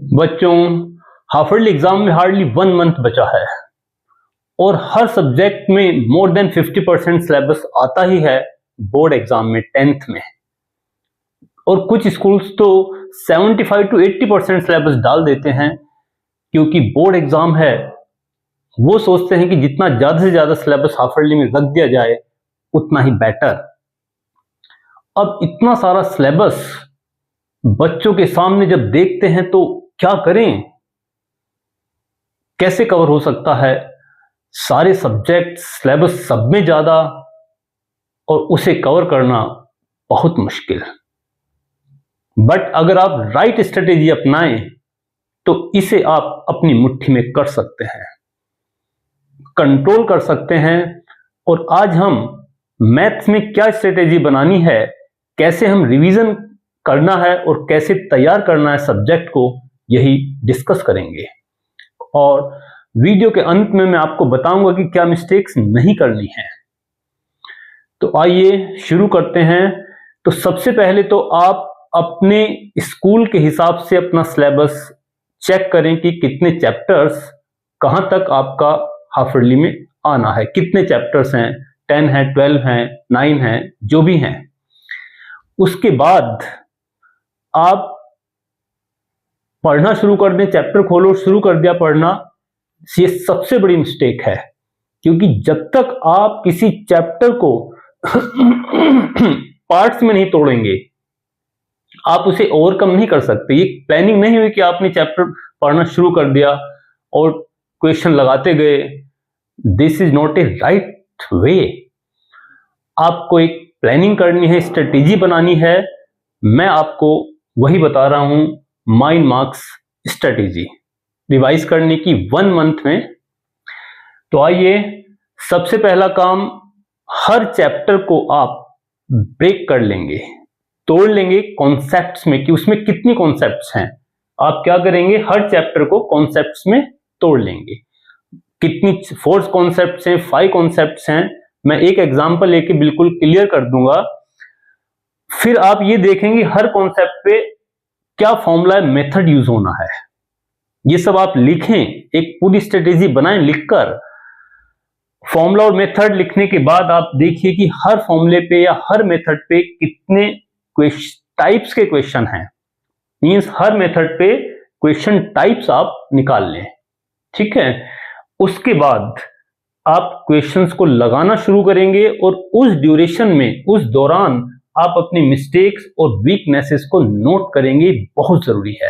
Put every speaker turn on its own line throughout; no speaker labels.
बच्चों, half yearly exam में hardly 1 month बचा है और हर सब्जेक्ट में मोर देन 50% सिलेबस आता ही है बोर्ड एग्जाम में 10th में। और कुछ स्कूल्स तो 75 to 80% सिलेबस डाल देते हैं, क्योंकि बोर्ड एग्जाम है। वो सोचते हैं कि जितना ज्यादा से ज्यादा सिलेबस हाफ ईयरली में रख दिया जाए उतना ही बेटर। अब इतना सारा सिलेबस बच्चों के सामने जब देखते हैं तो क्या करें, कैसे कवर हो सकता है सारे सब्जेक्ट, सिलेबस सब में ज्यादा, और उसे कवर करना बहुत मुश्किल। बट अगर आप राइट स्ट्रेटेजी अपनाएं तो इसे आप अपनी मुट्ठी में कर सकते हैं, कंट्रोल कर सकते हैं। और आज हम मैथ्स में क्या स्ट्रेटेजी बनानी है, कैसे हम रिवीजन करना है और कैसे तैयार करना है सब्जेक्ट को, यही डिस्कस करेंगे। और वीडियो के अंत में मैं आपको बताऊंगा कि क्या मिस्टेक्स नहीं करनी है। तो आइए शुरू करते हैं। तो सबसे पहले तो आप अपने स्कूल के हिसाब से अपना सिलेबस चेक करें कि कितने चैप्टर्स कहां तक आपका हाफ ईयरली में आना है, कितने चैप्टर्स हैं, 10 हैं, 12 हैं, 9 हैं, जो भी हैं। उसके बाद आप पढ़ना शुरू कर दें, चैप्टर खोलो, शुरू कर दिया पढ़ना। ये सबसे बड़ी मिस्टेक है, क्योंकि जब तक आप किसी चैप्टर को पार्ट्स में नहीं तोड़ेंगे आप उसे ओवरकम नहीं कर सकते। ये प्लानिंग नहीं हुई कि आपने चैप्टर पढ़ना शुरू कर दिया और क्वेश्चन लगाते गए। This is not a right way. आपको एक प्लानिंग करनी है, स्ट्रेटेजी बनानी है। मैं आपको वही बता रहा हूं, माइंड मार्क्स स्ट्रेटेजी रिवाइज करने की 1 मंथ में। तो आइए, सबसे पहला काम, हर चैप्टर को आप ब्रेक कर लेंगे, तोड़ लेंगे कॉन्सेप्ट्स में कि उसमें कितनी कॉन्सेप्ट्स हैं। आप क्या करेंगे, हर चैप्टर को कॉन्सेप्ट्स में तोड़ लेंगे। कितनी 4 कॉन्सेप्ट्स हैं, 5 कॉन्सेप्ट्स हैं, मैं एक एग्जांपल लेके बिल्कुल क्लियर कर दूंगा। फिर आप ये देखेंगे हर कॉन्सेप्ट पे क्या फॉर्मूला, मेथड यूज होना है। ये सब आप लिखें, एक पूरी स्ट्रेटेजी बनाएं लिखकर। फॉर्मूला और मेथड लिखने के बाद आप देखिए कि हर फॉर्मूले पे या हर मेथड पे कितने टाइप्स के क्वेश्चन हैं। मींस हर मेथड पे क्वेश्चन टाइप्स आप निकाल लें, ठीक है। उसके बाद आप क्वेश्चंस को लगाना शुरू करेंगे और उस ड्यूरेशन में, उस दौरान आप अपनी मिस्टेक्स और वीकनेसेस को नोट करेंगे। बहुत जरूरी है,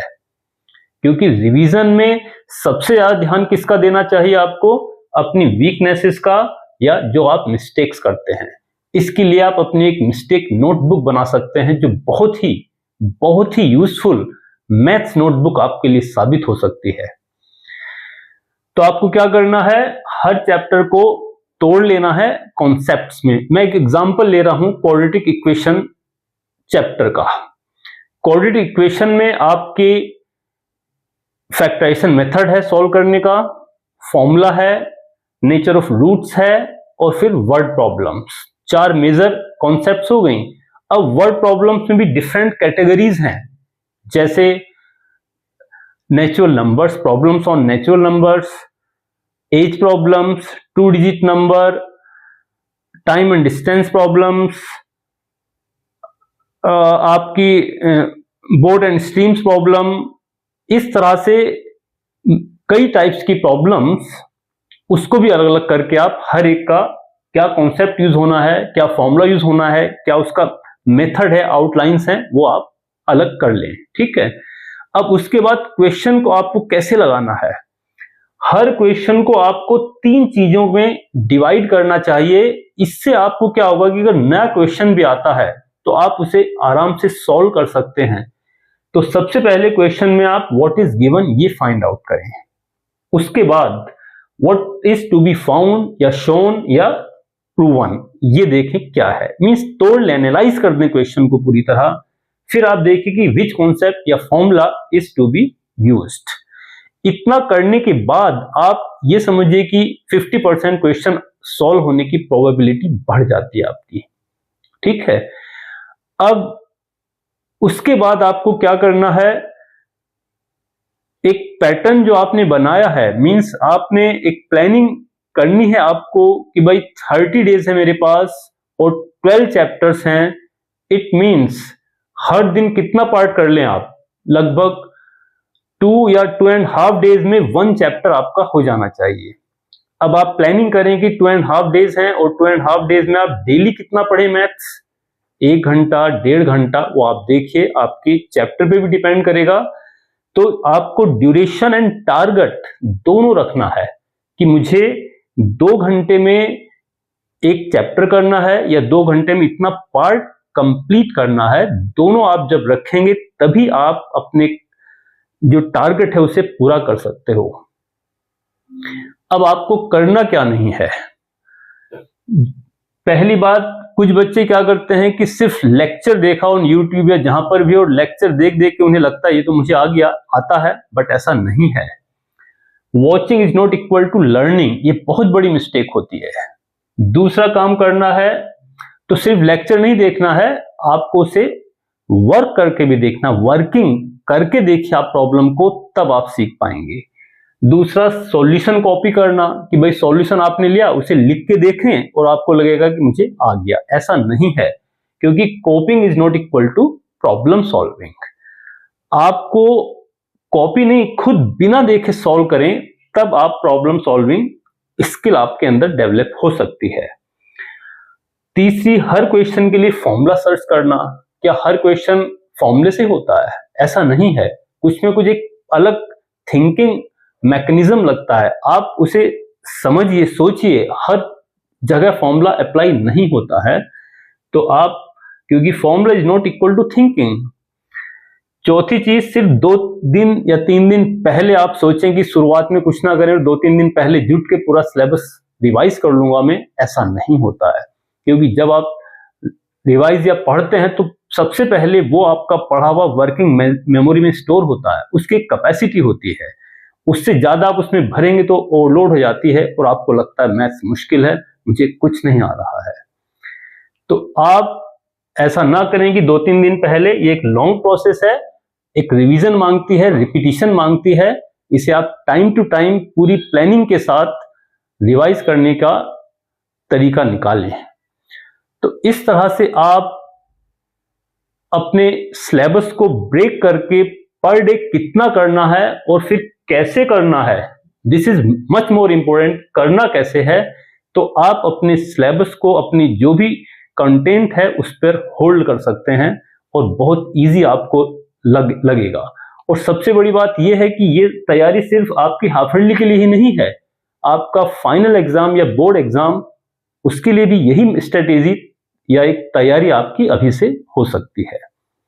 क्योंकि रिवीजन में सबसे ज्यादा ध्यान किसका देना चाहिए आपको, अपनी वीकनेसेस का, या जो आप मिस्टेक्स करते हैं। इसके लिए आप अपनी एक मिस्टेक नोटबुक बना सकते हैं, जो बहुत ही यूजफुल मैथ्स नोटबुक आपके लिए साबित हो सकती है। तो आपको क्या करना है, हर चैप्टर को तोड़ लेना है कॉन्सेप्ट्स में। मैं एक एग्जांपल ले रहा हूं क्वाड्रेटिक इक्वेशन चैप्टर का। क्वाड्रेटिक इक्वेशन में आपके फैक्टराइजेशन मेथड है सॉल्व करने का, फॉर्मूला है, नेचर ऑफ रूट्स है, और फिर वर्ड प्रॉब्लम्स। 4 मेजर कॉन्सेप्ट्स हो गई। अब वर्ड प्रॉब्लम्स में भी डिफरेंट कैटेगरीज हैं, जैसे natural numbers, problems on natural numbers, age problems, 2 digit number, time and distance problems, आपकी बोर्ड एंड स्ट्रीम्स प्रॉब्लम। इस तरह से कई टाइप्स की प्रॉब्लम्स, उसको भी अलग अलग करके आप हर एक का क्या कॉन्सेप्ट यूज होना है, क्या फॉर्मूला यूज होना है, क्या उसका मेथड है, आउटलाइंस हैं, वो आप अलग कर लें, ठीक है। अब उसके बाद क्वेश्चन को आपको कैसे लगाना है। हर क्वेश्चन को आपको 3 चीजों में डिवाइड करना चाहिए। इससे आपको क्या होगा कि अगर नया क्वेश्चन भी आता है तो आप उसे आराम से सॉल्व कर सकते हैं। तो सबसे पहले क्वेश्चन में आप व्हाट इज गिवन ये फाइंड आउट करें। उसके बाद what is to be found या शोन या प्रूवन, ये देखें क्या है। मींस तोड़ ले, एनालाइज कर दें क्वेश्चन को पूरी तरह। फिर आप देखिए कि विच कॉन्सेप्ट या formula is to be used. इतना करने के बाद आप ये समझिए कि 50% क्वेश्चन सॉल्व होने की प्रोबेबिलिटी बढ़ जाती है आपकी, ठीक है। अब उसके बाद आपको क्या करना है, एक पैटर्न जो आपने बनाया है, मींस आपने एक प्लानिंग करनी है आपको कि भाई 30 डेज है मेरे पास और 12 चैप्टर्स हैं। इट मींस हर दिन कितना पार्ट कर लें आप, लगभग 2 या 2.5 डेज में 1 चैप्टर आपका हो जाना चाहिए। अब आप प्लानिंग करें कि 2.5 डेज हैं और 2.5 डेज में आप डेली कितना पढ़े मैथ्स, 1 घंटा 1.5 घंटा, वो आप देखिए, आपके चैप्टर पे भी डिपेंड करेगा। तो आपको ड्यूरेशन एंड टारगेट दोनों रखना है कि मुझे 2 घंटे में एक चैप्टर करना है या 2 घंटे में इतना पार्ट कंप्लीट करना है। दोनों आप जब रखेंगे तभी आप अपने जो टारगेट है उसे पूरा कर सकते हो। अब आपको करना क्या नहीं है, पहली बात, कुछ बच्चे क्या करते हैं कि सिर्फ लेक्चर देखा ऑन यूट्यूब या जहां पर भी, और लेक्चर देख देख के उन्हें लगता है ये तो मुझे आ गया, आता है, बट ऐसा नहीं है। Watching is not equal to learning, ये बहुत बड़ी मिस्टेक होती है। दूसरा काम करना है तो सिर्फ लेक्चर नहीं देखना है, आपको उसे वर्क करके भी देखना, वर्किंग करके देखिए आप प्रॉब्लम को, तब आप सीख पाएंगे। दूसरा, सॉल्यूशन कॉपी करना, कि भाई सॉल्यूशन आपने लिया, उसे लिख के देखें और आपको लगेगा कि मुझे आ गया, ऐसा नहीं है, क्योंकि copying is not equal to problem solving. आपको कॉपी नहीं, खुद बिना देखे सॉल्व करें, तब आप प्रॉब्लम सॉल्विंग स्किल आपके अंदर डेवलप हो सकती है। तीसरी, हर क्वेश्चन के लिए फॉर्मूला सर्च करना। क्या हर क्वेश्चन फॉर्मूले से होता है? ऐसा नहीं है, कुछ में कुछ एक अलग थिंकिंग मैकेनिज्म लगता है, आप उसे समझिए, सोचिए, हर जगह फॉर्मूला अप्लाई नहीं होता है। तो आप, क्योंकि formula is not equal to thinking. चौथी चीज, सिर्फ 2 दिन या 3 दिन पहले आप सोचें कि शुरुआत में कुछ ना करें, 2-3 दिन पहले जुट के पूरा सिलेबस रिवाइज कर लूंगा मैं, ऐसा नहीं होता है। क्योंकि जब आप रिवाइज या पढ़ते हैं तो सबसे पहले वो आपका पढ़ा हुआ वर्किंग मेमोरी में स्टोर होता है, उसकी कैपेसिटी होती है। उससे ज्यादा आप उसमें भरेंगे तो ओवरलोड हो जाती है और आपको लगता है मैथ्स मुश्किल है, मुझे कुछ नहीं आ रहा है। तो आप ऐसा ना करें कि 2-3 दिन पहले, ये एक लॉन्ग प्रोसेस है, एक रिवीजन मांगती है, रिपीटिशन मांगती है। इसे आप टाइम टू टाइम पूरी प्लानिंग के साथ रिवाइज करने का तरीका निकालें। तो इस तरह से आप अपने सिलेबस को ब्रेक करके पर डे कितना करना है और फिर कैसे करना है, this is much more important, करना कैसे है, तो आप अपने सिलेबस को, अपनी जो भी कंटेंट है उस पर होल्ड कर सकते हैं और बहुत इजी आपको लगेगा। और सबसे बड़ी बात यह है कि ये तैयारी सिर्फ आपकी हाफ ईयरली के लिए ही नहीं है, आपका फाइनल एग्जाम या बोर्ड एग्जाम, उसके लिए भी यही स्ट्रेटेजी या एक तैयारी आपकी अभी से हो सकती है।